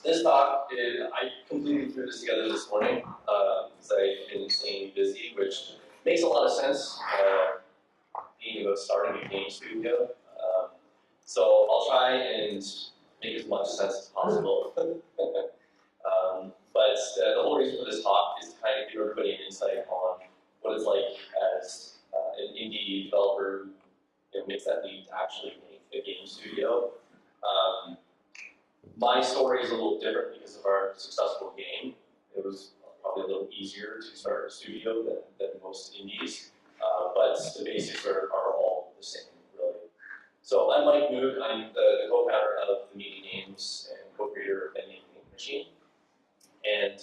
This talk, I completely threw this together this morning because I've been insanely busy, which makes a lot of sense, being about starting a game studio. So I'll try and make as much sense as possible. But the whole reason for this talk is to kind of give everybody an insight on what it's like as an indie developer who makes that leap to actually make a game studio. My story is a little different because of our successful game. It was probably a little easier to start a studio than most indies, but the basics are all the same, really. So I'm Mike Mood. I'm the co-founder of the Media Games and co-creator of Vending Machine. And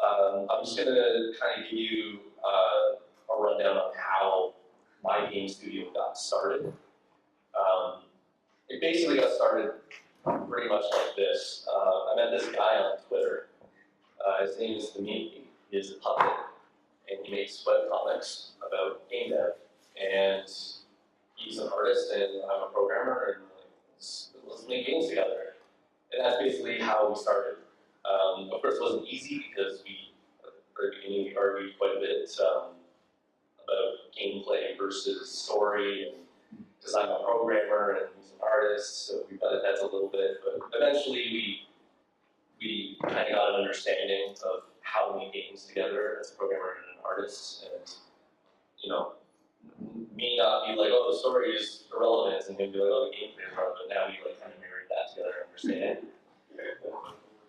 I'm just going to kind of give you a rundown on how my game studio got started. It basically got started pretty much like this. I met this guy on Twitter. His name is He is a puppet, and he makes webcomics about GameDev. And he's an artist, and I'm a programmer, and let's make games together. And that's basically how we started. Of course, it wasn't easy because we, at the very beginning, we argued quite a bit about gameplay versus story, and because I'm a programmer and he's an artist, so we butted heads a little bit. But eventually, we kind of got an understanding of how to make games together as a programmer and an artist, and me not be like, oh, the story is irrelevant, and him be like, oh, the gameplay is irrelevant. Now we kind of married that together and understand.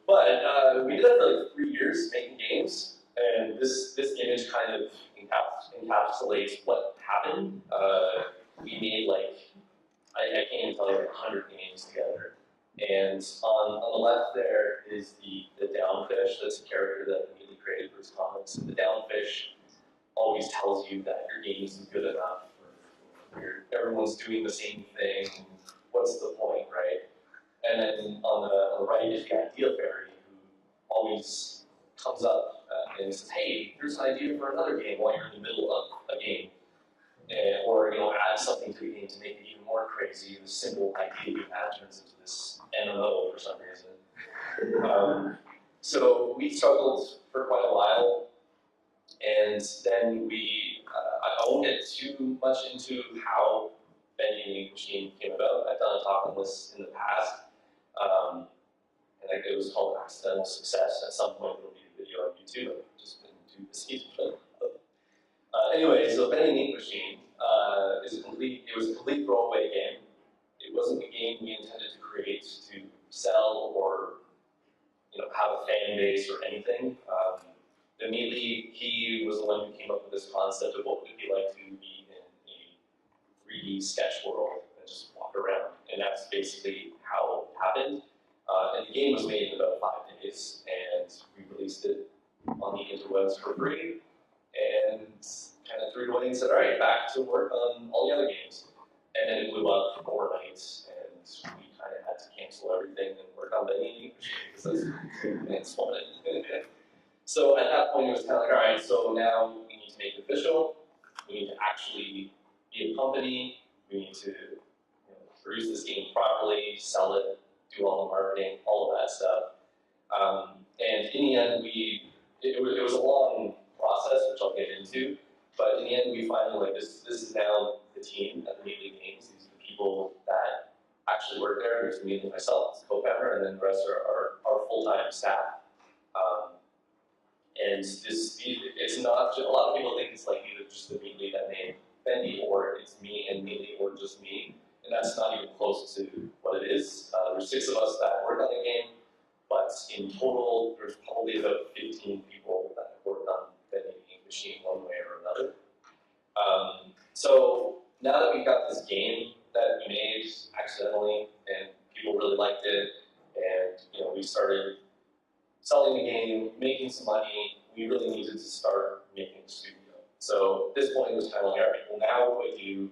But we did that for like 3 years making games, and this image kind of encapsulates what happened. We made I can't even tell you, 100 games together. And on the left there is the Downfish. That's a character that immediately created for his comics. The Downfish always tells you that your game isn't good enough, or everyone's doing the same thing. What's the point, right? And then on the right is the Idea Fairy, who always comes up and says, hey, here's an idea for another game while you're in the middle of a game. Or add something to the game to make it even more crazy. The simple idea you add turns into this MMO for some reason. So we struggled for quite a while, and then I won't get too much into how Vending Machine came about. I've done a talk on this in the past, and it was called Accidental Success. At some point, there'll be a video on YouTube. I've just been too busy. Anyway, so Vending Machine it was a complete throwaway game. It wasn't a game we intended to create to sell or have a fan base or anything. Immediately, he was the one who came up with this concept of what would it be like to be in a 3D sketch world and just walk around. And that's basically how it happened. And the game was made in about 5 days, and we released it on the interwebs for free. And kind of threw it away and said, all right, back to work on all the other games. And then it blew up overnight, and we kind of had to cancel everything and work on Vending Machine because that's fun. So at that point, it was kind of like, all right, so now we need to make it official. We need to actually be a company. We need to produce this game properly, sell it, do all the marketing, all of that stuff. And in the end, it was a long process, which I'll get into, but in the end, we finally this is now the team at the Media Games. These are the people that actually work there. There's me and myself as co-founder, and then the rest are our full-time staff. And it's not just, a lot of people think it's like either just the Media that made Bendy, or it's me and Media, or just me, and that's not even close to what it is. There's 6 of us that work on the game, but in total, there's probably about 15 people that have worked on Vending Machine one way or another. So now that we've got this game that we made accidentally, and people really liked it, and we started selling the game, making some money, we really needed to start making a studio. So at this point, it was kind of like, all right, well, now what do I do?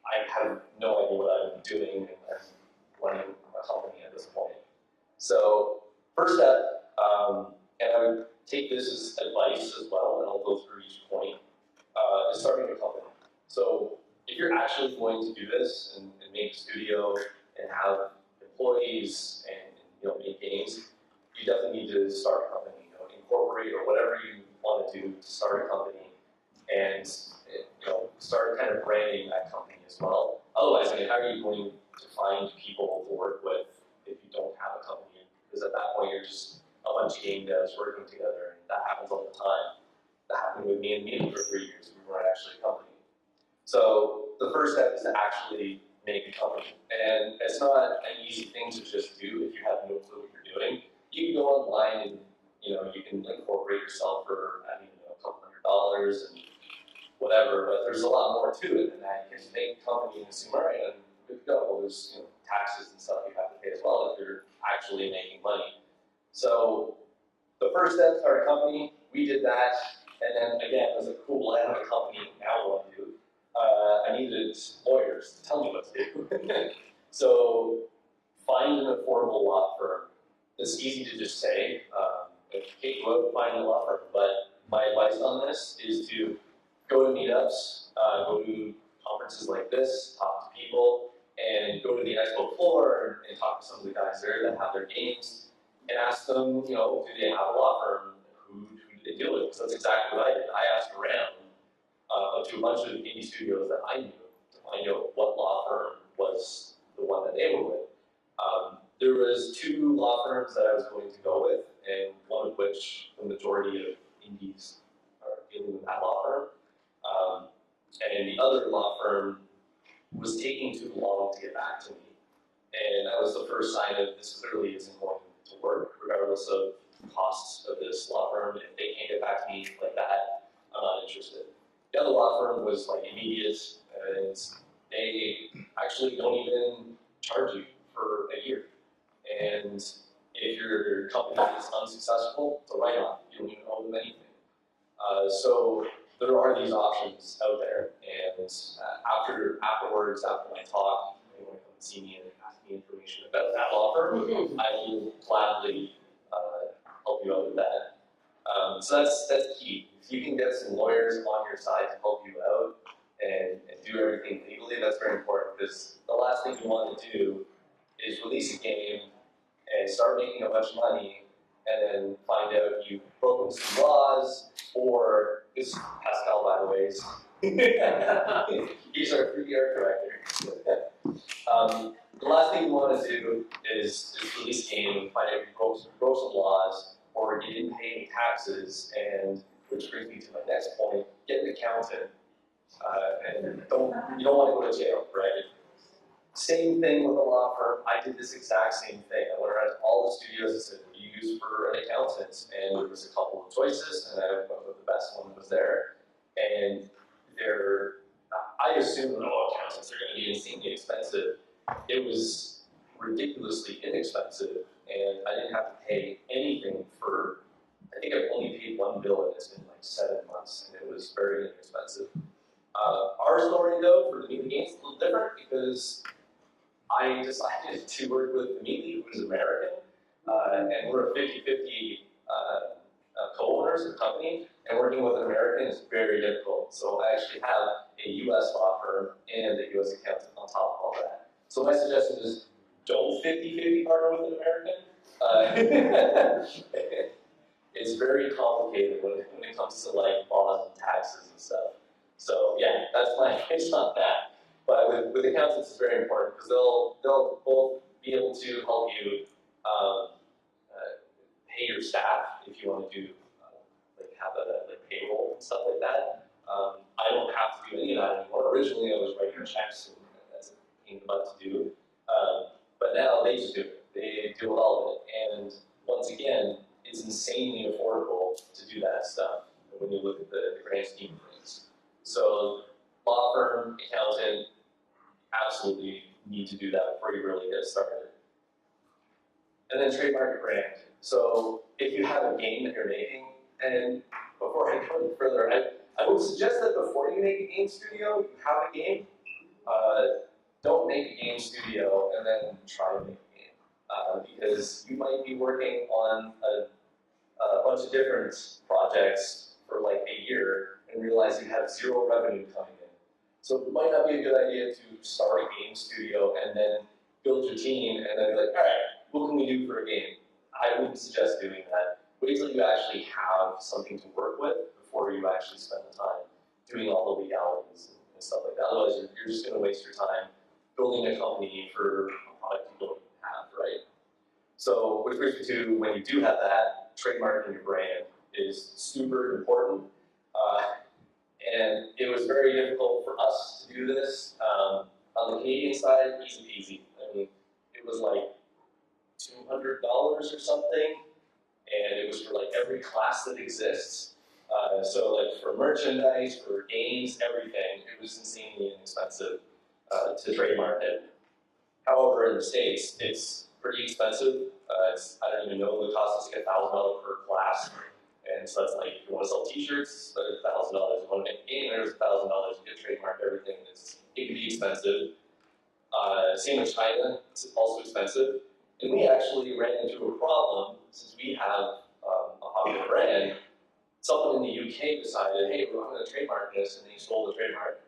I have no idea what I'm doing, and I'm running a company at this point. So first step, and I would take this as advice as well, and I'll go through each point, is starting a company. So if you're actually going to do this and make a studio and have employees and make games, you definitely need to start a company, incorporate or whatever you want to do to start a company, and start kind of branding that company as well. Otherwise, I mean, how are you going to find people to work with if you don't have a company? Because at that point, you're just a bunch of game devs working together, and that happens all the time. That happened with me and me for 3 years. We weren't actually a company. So the first step is to actually make a company. And it's not an easy thing to just do if you have no clue what you're doing. You can go online and you can incorporate yourself for a couple $100 and whatever, but there's a lot more to it than that. You can just make a company and assume, all right, and good to go. Well, there's taxes and stuff you have to pay as well if you're actually making money. So the first step, start a company. We did that, and then again, it was a cool, I have a company, now what do I do? I needed lawyers to tell me what to do. So find an affordable law firm. It's easy to just say, okay, go out and find a law firm, but my advice on this is to go to meetups, go to conferences like this, talk to people, and go to the expo floor and talk to some of the guys there that have their games, and ask them, do they have a law firm? Who do they deal with? So that's exactly what I did. I asked around to a bunch of indie studios that I knew to find out what law firm was the one that they were with. There was 2 law firms that I was going to go with, and one of which the majority of indies are dealing with that law firm. And the other law firm was taking too long to get back to me. And that was the first sign of this clearly isn't going to work, regardless of the costs of this law firm. If they can't get back to me like that, I'm not interested. The other law firm was like immediate, and they actually don't even charge you for a year. And if your company is unsuccessful, it's a write-off. You don't even owe them anything. So there are these options out there, and afterwards, after my talk, anyone come see me and ask me information about that law firm, I will gladly help you out with that. So that's key. If you can get some lawyers on your side to help you out and do everything legally, that's very important, because the last thing you want to do is release a game and start making a bunch of money and then find out you've broken some laws, or this is Pascal, by the way. He's our 3-year director. The last thing you want to do is release a game and find out you broke some laws, or you didn't pay any taxes, and which brings me to my next point: get an accountant, and you don't want to go to jail, right? Same thing with a law firm. I did this exact same thing. I went around to all the studios and said, "What do you use for an accountant?" And there was a couple of choices, and I went with the best one that was there. And I assumed, accountants are going to be insanely expensive. It was ridiculously inexpensive, and I didn't have to pay anything for. I think I've only paid 1 bill, and it's been like 7 months, and it was very inexpensive. Our story, though, for the Meet the Games is a little different, because I decided to work with Meetly, who is American, and we're a 50-50 co-owners of the company, and working with an American is very difficult. So I actually have a US law firm and a US accountant on top of all that. So my suggestion is don't 50-50 partner with an American. It's very complicated when it comes to like laws and taxes and stuff. So yeah, that's my advice on that. But with accountants, it's very important, because they'll both be able to help you pay your staff if you want to do have a payroll and stuff like that. I don't have to do any of that anymore. Originally, I was writing checks, and that's a pain in the butt to do. But now they just do it. They do all of it, and once again, it's insanely affordable to do that stuff when you look at the grand scheme of things. So, law firm, accountant, absolutely need to do that before you really get started. And then trademark your brand. So if you have a game that you're making, and before I go any further, I would suggest that before you make a game studio, you have a game. Don't make a game studio and then try to make a game. Because you might be working on a bunch of different projects for like a year and realize you have 0 revenue coming in. So it might not be a good idea to start a game studio and then build your team and then be like, all right, what can we do for a game? I wouldn't suggest doing that. Wait till you actually have something to work with before you actually spend the time doing all the legalities and stuff like that. Otherwise, you're just going to waste your time building a company for a product you don't even have, right? So, which brings me to when you do have that, trademarking your brand is super important. And it was very difficult for us to do this. On the Canadian side, easy peasy. I mean, it was like $200 or something, and it was for like every class that exists. So like for merchandise, for games, everything, it was insanely inexpensive to trademark it. However, in the States, it's pretty expensive. I don't even know the cost. It's like $1,000 per class. And so that's like, if you want to sell t-shirts, there's $1,000. If you want to make a game, there's $1,000. You get trademark everything. It can be expensive. Same with China, it's also expensive. And we actually ran into a problem, since we have a popular brand. Someone in the UK decided, hey, we're going to trademark this, and they stole the trademark.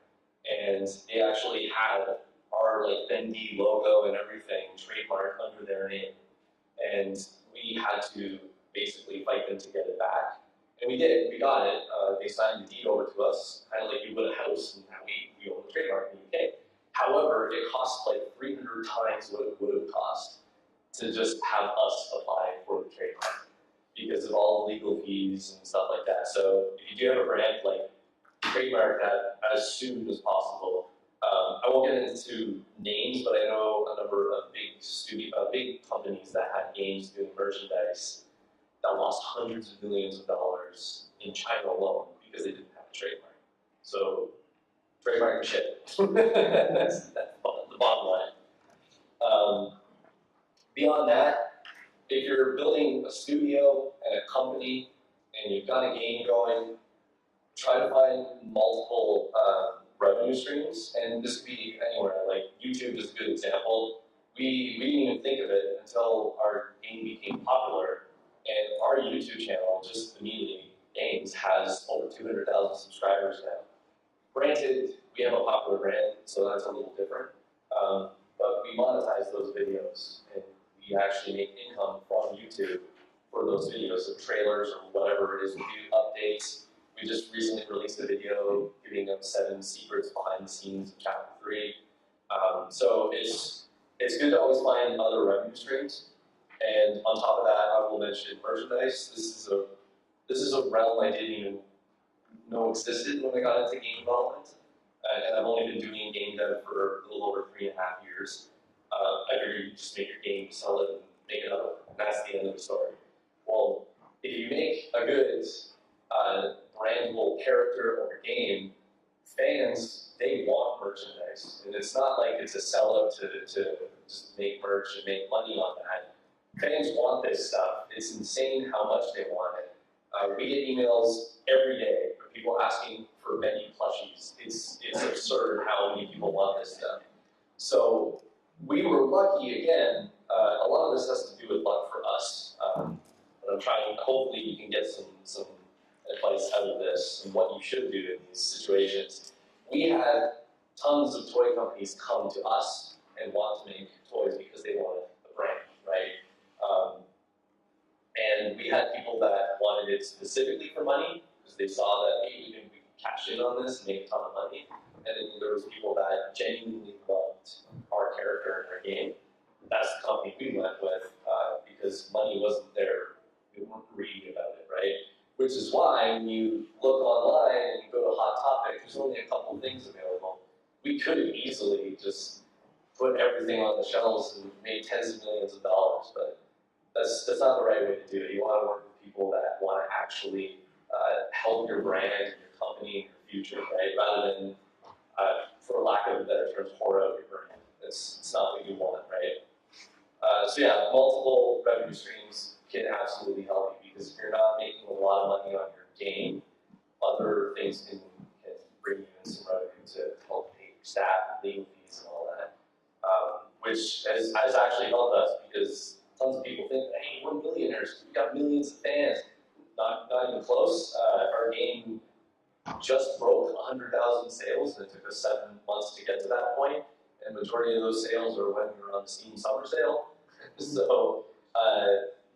And they actually had our like Bendy logo and everything trademarked under their name. And we had to basically fight them to get it back. And we did, we got it. They signed the deed over to us, kind of like you would a house, and we own the trademark in the UK. However, it cost like 300 times what it would have cost to just have us apply for the trademark because of all the legal fees and stuff like that. So if you do have a brand, like trademark that as soon as possible. I won't get into names, but I know a number of big companies that had games doing merchandise that lost hundreds of millions of dollars in China alone because they didn't have a trademark. So trademark your shit. that's the bottom line. Beyond that, if you're building a studio and a company and you've got a game going, try to find multiple revenue streams, and this could be anywhere. Like YouTube is a good example. We didn't even think of it until our game became popular, and our YouTube channel, just immediately, Games, has over 200,000 subscribers now. Granted, we have a popular brand, so that's a little different, but we monetize those videos, and we actually make income from YouTube for those videos, so trailers or whatever it is, we do updates. We just recently released a video giving them 7 secrets behind the scenes of Chapter 3. So it's good to always find other revenue streams. And on top of that, I will mention merchandise. This is a realm I didn't even know existed when I got into game development. And I've only been doing game dev for a little over 3.5 years. I figured you just make your game, sell it, and make another one. And that's the end of the story. Well, if you make a good brandable character or game, fans, they want merchandise. And it's not like it's a sellout to just make merch and make money on that. Fans want this stuff. It's insane how much they want it. We get emails every day of people asking for many plushies. It's absurd how many people want this stuff. So we were lucky again. A lot of this has to do with luck for us. But I'm trying, hopefully you can get some advice out of this and what you should do in these situations. We had tons of toy companies come to us and want to make toys because they wanted the brand, right? And we had people that wanted it specifically for money because they saw that, hey, even we can cash in on this and make a ton of money. And then there was people that genuinely loved our character and our game. That's the company we went with because money wasn't there. We weren't reading about it, right? Which is why when you look online and you go to Hot Topic, there's only a couple of things available. We could have easily just put everything on the shelves and made tens of millions of dollars, but that's not the right way to do it. You want to work with people that want to actually help your brand and your company and your future, right? Rather than, for lack of a better term, whore out your brand. It's not what you want, right? So yeah, multiple revenue streams can absolutely help you because if you're not making a lot of money on your game, other things can bring you in some revenue to help pay your staff and legal fees and all that, which has actually helped us because tons of people think, hey, we're millionaires, we've got millions of fans. Not even close. Our game just broke 100,000 sales, and it took us 7 months to get to that point. And the majority of those sales are when we were on the Steam Summer Sale. So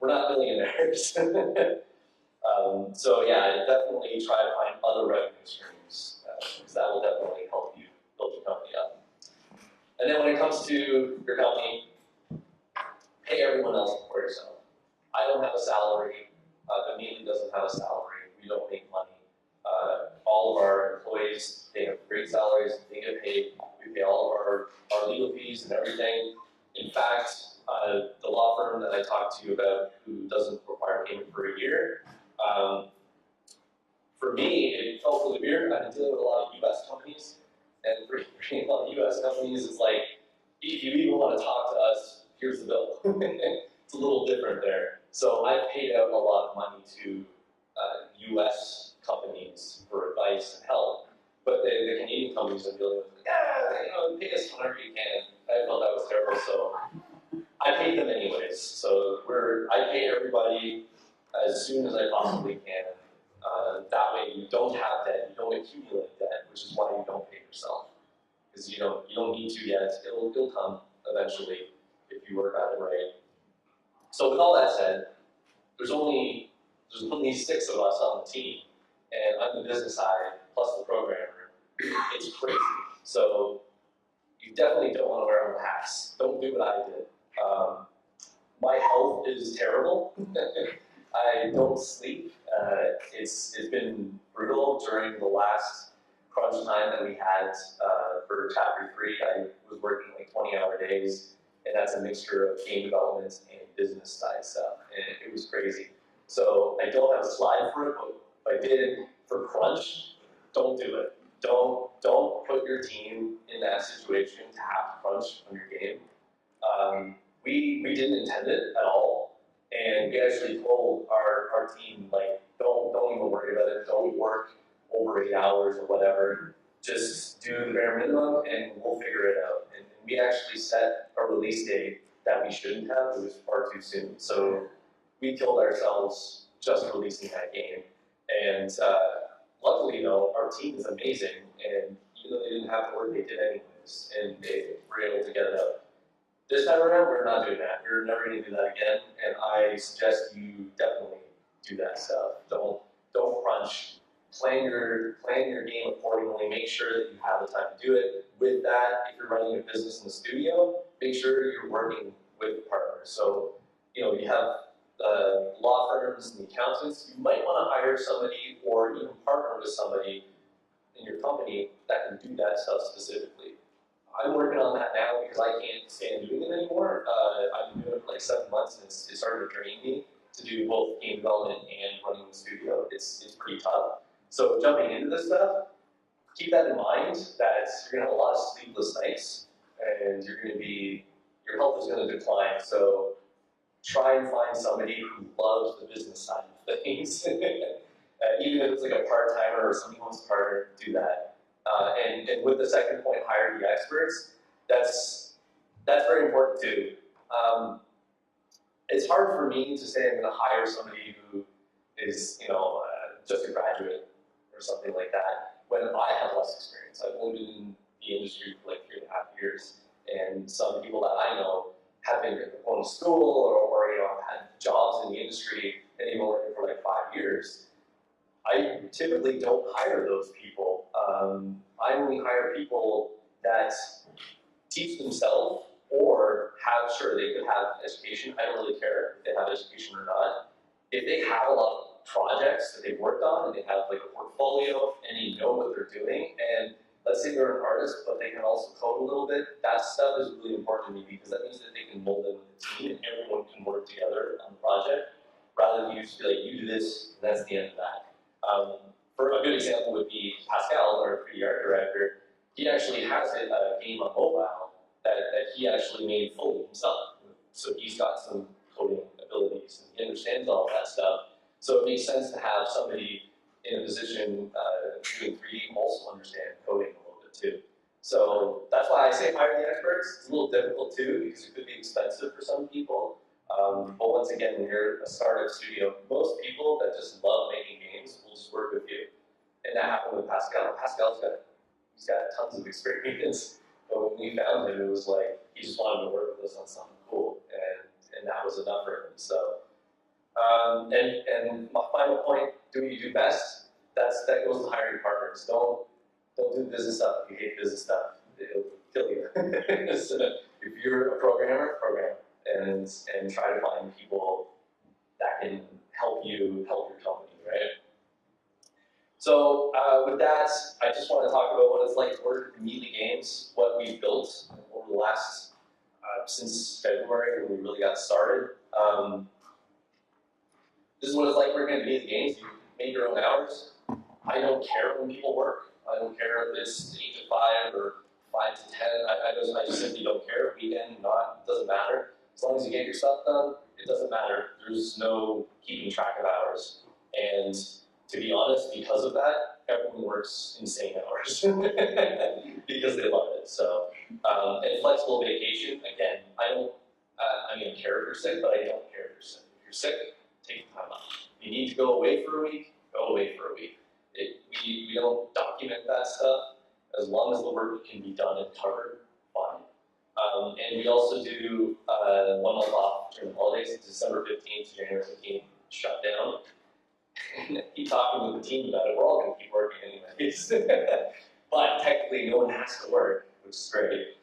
we're not millionaires. So yeah, definitely try to find other revenue streams, because that will definitely help you build your company up. And then when it comes to your company, pay everyone else before yourself. I don't have a salary. Amelia doesn't have a salary. We don't make money. All of our employees, they have great salaries. They get paid. We pay all of our legal fees and everything. In fact, the law firm that I talked to you about, who doesn't require payment for a year, for me, it felt really weird. I've been dealing with a lot of U.S. companies, and for a lot of U.S. companies, it's like, if you even want to talk to us, here's the bill. It's a little different there. So I've paid out a lot of money to U.S. companies for advice and help, but the Canadian companies I'm dealing with, pay us whenever you can. I felt that was terrible, so I paid them anyways. So I pay everybody as soon as I possibly can. That way you don't have debt, you don't accumulate debt, which is why you don't pay yourself. Because you don't need to yet. It'll come eventually if you work at it right. So with all that said, there's only 6 of us on the team, and I'm the business side plus the programmer. It's crazy. So you definitely don't want to wear all hats. Don't do what I did. My health is terrible. I don't sleep. It's been brutal during the last crunch time that we had for Chapter 3. I was working like 20-hour days, and that's a mixture of game development and business side stuff, and it was crazy. So I don't have a slide for it, but if I did for crunch, don't do it. Don't put your team in that situation to have to crunch on your game. We didn't intend it at all, and we actually told our team, like, don't even worry about it. Don't work over 8 hours or whatever. Just do the bare minimum, and we'll figure it out. And we actually set a release date that we shouldn't have. It was far too soon. So we killed ourselves just releasing that game. And luckily, our team is amazing, and even though they didn't have to work, they did anyways, and they were able to get it out. This time around, we're not doing that. We're never going to do that again, and I suggest you definitely do that stuff. Don't crunch. Plan your game accordingly. Make sure that you have the time to do it. With that, if you're running a business in the studio, make sure you're working with partners. So, you have law firms and the accountants. You might want to hire somebody or even partner with somebody in your company that can do that stuff specifically. I'm working on that now because I can't stand doing it anymore. I've been doing it for like 7 months, and it started to drain me to do both game development and running the studio. It's pretty tough. So jumping into this stuff, keep that in mind that you're gonna have a lot of sleepless nights, and your health is gonna decline. So try and find somebody who loves the business side of things. Even if it's like a part-timer or somebody who wants to partner, do that. And with the second point, hire the experts. That's very important too. It's hard for me to say I'm going to hire somebody who is, just a graduate or something like that when I have less experience. I've only been in the industry for like 3.5 years, and some people that I know have been going to school or have had jobs in the industry and they've been working for like 5 years. I typically don't hire those people. I only hire people that teach themselves or they could have education. I don't really care if they have education or not. If they have a lot of projects that they've worked on and they have like a portfolio and they know what they're doing, and let's say they're an artist but they can also code a little bit, that stuff is really important to me because that means that they can mold in with the team and everyone can work together on the project rather than you just be like, you do this, and that's the end of that. For a good example would be Pascal, our 3D art director. He actually has a game on mobile that he actually made fully himself. So he's got some coding abilities and he understands all of that stuff. So it makes sense to have somebody in a position doing 3D also understand coding a little bit too. So that's why I say hire the experts. It's a little difficult too because it could be expensive for some people. But once again, when you're a startup studio, most people that just love making games will just work with you. And that happened with Pascal. He's got tons of experience. But when we found him, it was like he just wanted to work with us on something cool, and that was enough for him. So And my final point, do what you do best. That goes to hiring partners. Don't do business stuff if you hate business stuff. It'll kill you. So if you're a programmer, program and try to find people that can help you help your company, right? So with that, I just want to talk about what it's like to work at Media Games, what we've built over the last since February when we really got started. This is what it's like working at Media Games. You make your own hours. I don't care when people work. I don't care if it's 8 to 5 or 5 to 10. I just simply don't care. Weekend, not, doesn't matter. As long as you get your stuff done, it doesn't matter. There's no keeping track of hours. And to be honest, because of that, everyone works insane hours because they love it. So, and flexible vacation, again, I care if you're sick, but I don't care if you're sick. If you're sick, take time off. If you need to go away for a week, go away for a week. We don't document that stuff. As long as the work can be done and covered, fine. And we also do 1 month off during the holidays, December 15th to January 15th, shut down. And keep talking with the team about it. We're all going to keep working anyways. But technically, no one has to work, which is great.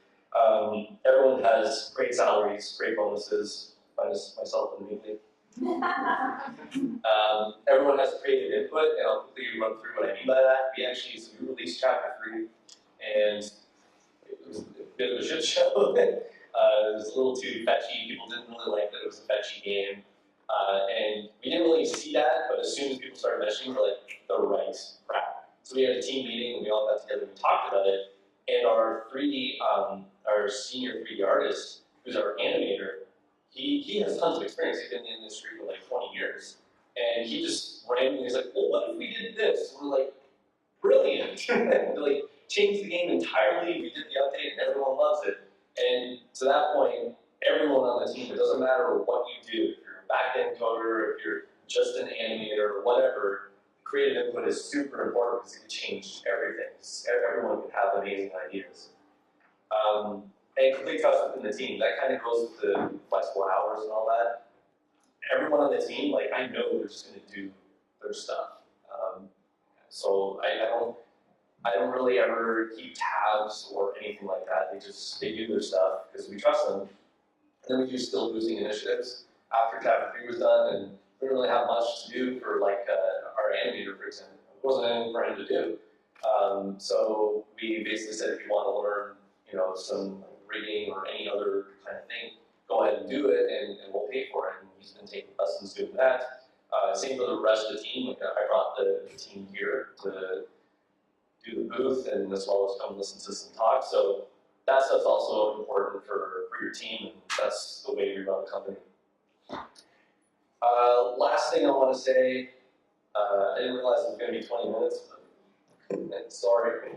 Everyone has great salaries, great bonuses, minus myself and Meekly. Everyone has creative input, and I'll quickly run through what I mean by that. We released chapter 3, and it was a bit of a shit show. It was a little too fetchy. People didn't really like that it was a fetchy game. And we didn't really see that, but as soon as people started mentioning, we're like, the right crap. So we had a team meeting, and we all got together and we talked about it. And our our senior 3D artist, who's our animator, he has tons of experience. He's been in the industry for like 20 years. And he just randomly was like, well, what if we did this? And we're like, brilliant. Like, changed the game entirely. We did the update, and everyone loves it. And to that point, everyone on the team, it doesn't matter what you do, if you're a back-end coder, if you're just an animator, or whatever, creative input is super important because it can change everything. Everyone can have amazing ideas. And complete trust within the team. That kind of goes with the flexible hours and all that. Everyone on the team, like, I know they're just going to do their stuff. So I don't really ever keep tabs or anything like that. They do their stuff because we trust them. And then we do skill boosting initiatives after chapter 3 was done, and we didn't really have much to do for like our animator, for example. It wasn't anything for him to do. So we basically said, if you want to learn, some rigging or any other kind of thing, go ahead and do it, and we'll pay for it. And he's been taking lessons doing that. Same for the rest of the team. Like, I brought the team here to do the booth, and as well as come listen to some talks. So that stuff's also important for your team, and that's the way we run the company. Last thing I want to say, I didn't realize it was going to be 20 minutes, but sorry.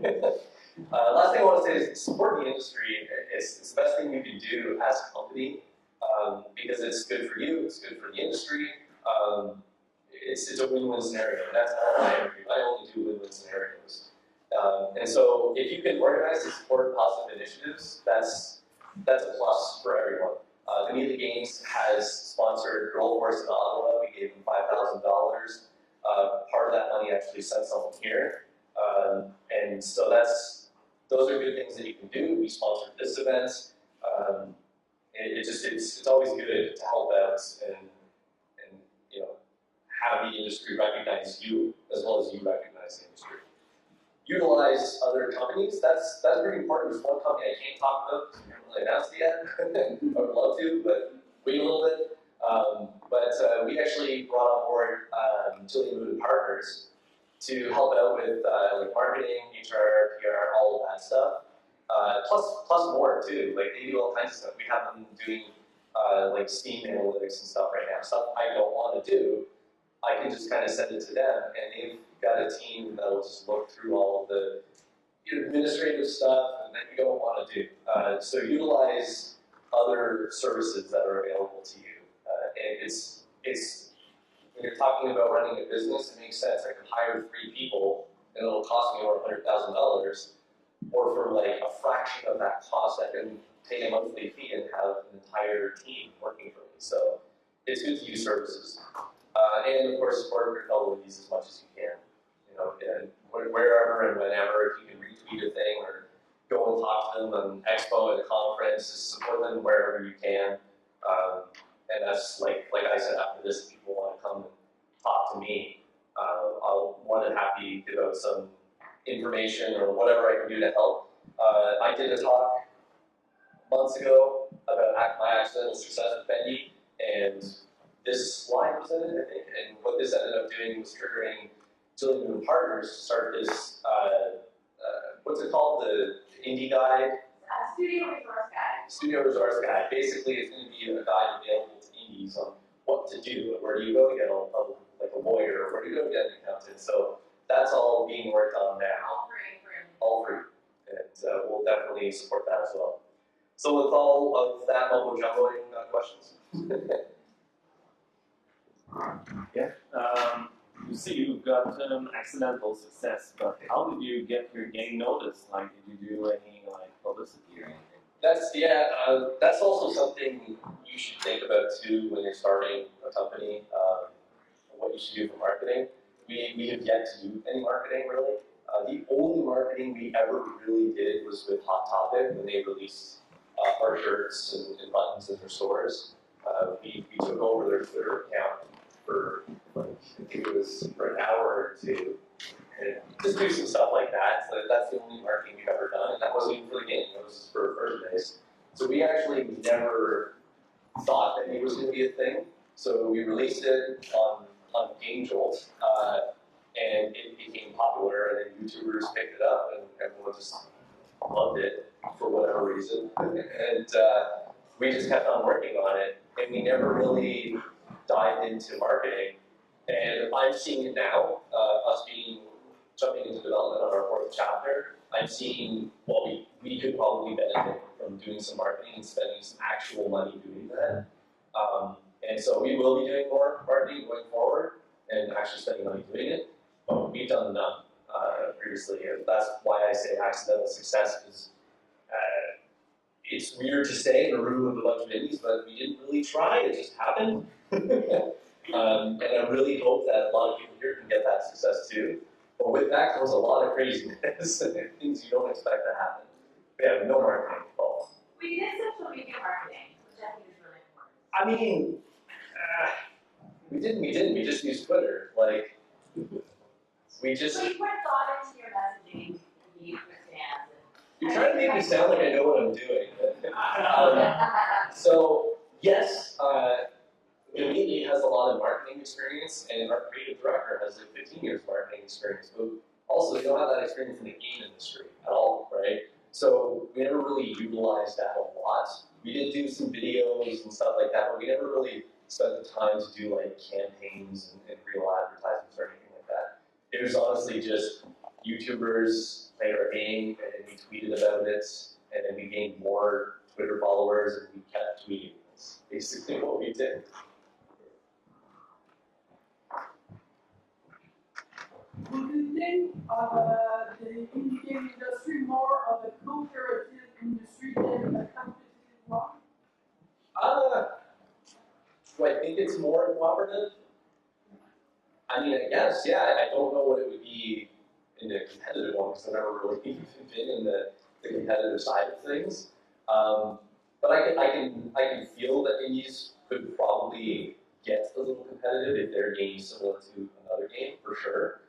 Last thing I want to say is support the industry. It's the best thing you can do as a company because it's good for you, it's good for the industry. It's a win-win scenario, and that's all I do. I only do win-win scenarios. And so if you can organize and support positive initiatives, that's a plus for everyone. The Media Games has sponsored Girl Force in Ottawa. We gave them $5,000. Part of that money actually sent someone here. And so those are good things that you can do. We sponsored this event. It's always good to help out and have the industry recognize you as well as you recognize the industry. Utilize other companies. That's pretty important. There's one company I can't talk about because we haven't really announced it yet. I would love to, but wait a little bit. But we actually brought on board Jillian Mood Partners to help out with like marketing, HR, PR, all of that stuff. Plus more too. Like, they do all kinds of stuff. We have them doing like Steam analytics and stuff right now. Stuff I don't want to do. I can just kind of send it to them, and they've got a team that'll just look through all of the administrative stuff that you don't want to do. So utilize other services that are available to you. And it's when you're talking about running a business, it makes sense. I can hire 3 people, and it'll cost me over $100,000, or for like a fraction of that cost, I can pay a monthly fee and have an entire team working for me. So it's good to use services. And of course, support your fellow indies as much as you can. You know, and wherever and whenever, if you can retweet a thing or go and talk to them on expo at a conference, just support them wherever you can. And that's like I said, after this, if people want to come and talk to me, I'll more than happy give out some information or whatever I can do to help. I did a talk months ago about my accidental success with Bendy, and this slide was in it, I think, and what this ended up doing was triggering Jillian and partners to start this, what's it called, the indie guide? Studio Resource Guide. Studio Resource Guide. Basically, it's going to be a guide available to indies on what to do, where do you go to get like a lawyer, or where do you go to get an accountant. So that's all being worked on now. All free. And we'll definitely support that as well. So with all of that mumbo jumbo, any questions? Yeah. You see, you've got accidental success, but how did you get your game noticed? Like, did you do any publicity or anything? That's also something you should think about too when you're starting a company. What you should do for marketing. We have yet to do any marketing really. The only marketing we ever really did was with Hot Topic when they released our shirts and buttons in their stores. We took over their Twitter account for I think it was for an hour or two, and just do some stuff like that. So that's the only marketing we've ever done, and that wasn't even for the game. It was for first base. So we actually never thought that it was going to be a thing. So we released it on Game Jolt, and it became popular, and then YouTubers picked it up, and everyone just loved it for whatever reason. And we just kept on working on it, and we never really dived into marketing. And I'm seeing it now, us jumping into development on our fourth chapter. I'm seeing, well, we could probably benefit from doing some marketing and spending some actual money doing that. And so we will be doing more marketing going forward and actually spending money doing it. But we've done none previously, and that's why I say accidental success, because it's weird to say in a room with a bunch of indies, but we didn't really try, it just happened. And I really hope that a lot of people here can get that success too. But with that comes a lot of craziness and things you don't expect to happen. We have no marketing involved. We did social media marketing, which I think is really important. I mean, we didn't. We just used Twitter. Like, we just. So you put thought into your messaging, you understand. You're trying to make me sound like I know what I'm doing. So, yes, Dominique has a lot of marketing experience, and our creative director has like 15 years marketing experience. But also, you don't have that experience in the game industry at all, right? So we never really utilized that a lot. We did do some videos and stuff like that, but we never really spent the time to do like campaigns and real advertisements or anything like that. It was honestly just YouTubers played our game, and we tweeted about it, and then we gained more Twitter followers, and we kept tweeting. That's basically what we did. Would you think the indie game industry more of a cooperative industry than a competitive one? Do I think it's more cooperative? I mean, I guess, yeah. I don't know what it would be in the competitive one, because I've never really been in the competitive side of things. But I can feel that indies could probably get a little competitive if their game is similar to another game, for sure.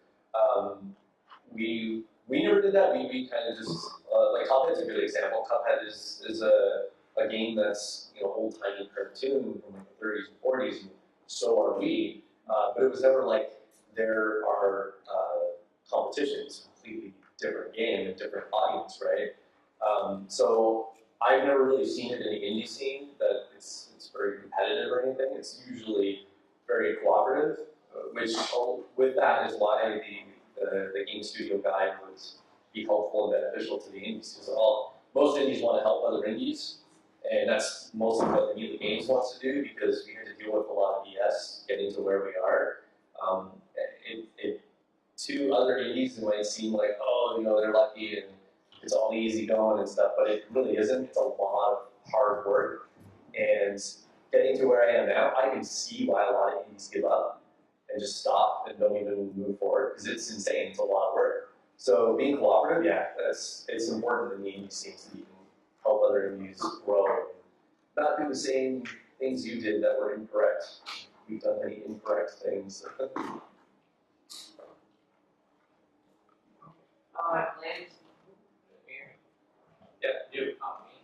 We never did that. We kind of just like Cuphead's a good example. Cuphead is a game that's old timey cartoon from like the 30s and 40s, and so are we. But it was never like there are competitions, completely different game and different audience, right? So I've never really seen it in the indie scene that it's very competitive or anything. It's usually very cooperative, which with that is why the game studio guide would be helpful and beneficial to the indies, because most indies want to help other indies, and that's mostly what the Need the Games wants to do, because we had to deal with a lot of BS getting to where we are. To other indies, it might seem like, oh, they're lucky and it's all easy going and stuff, but it really isn't. It's a lot of hard work, and getting to where I am now, I can see why a lot of indies give up and just stop and don't even move forward because it's insane. It's a lot of work. So being cooperative, yeah, it's important in the indie scene so you can help other indies grow and not do the same things you did that were incorrect. We've done many incorrect things. Plans. Yeah, you.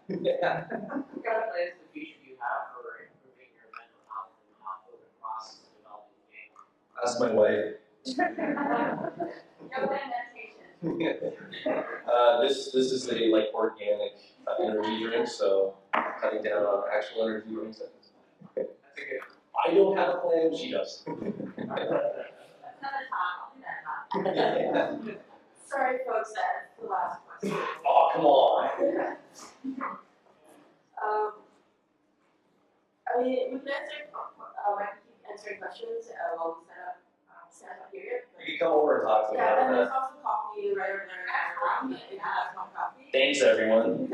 Yeah. What kind of plans in the future do you have for improving your mental health and how the process of developing the game? Ask my wife. Yoga and meditation. This is a like organic energy drink, so cutting down on actual energy drinks. That's a good. I don't have a plan, she does. That's another time. I'll do that time. Sorry, folks, that's the last question. Oh, come on. I mean, we can answer, I can keep answering questions while we set up period. You can come over and talk to me. Yeah, and there's also coffee right over there in the room. If you guys want coffee. Thanks, everyone.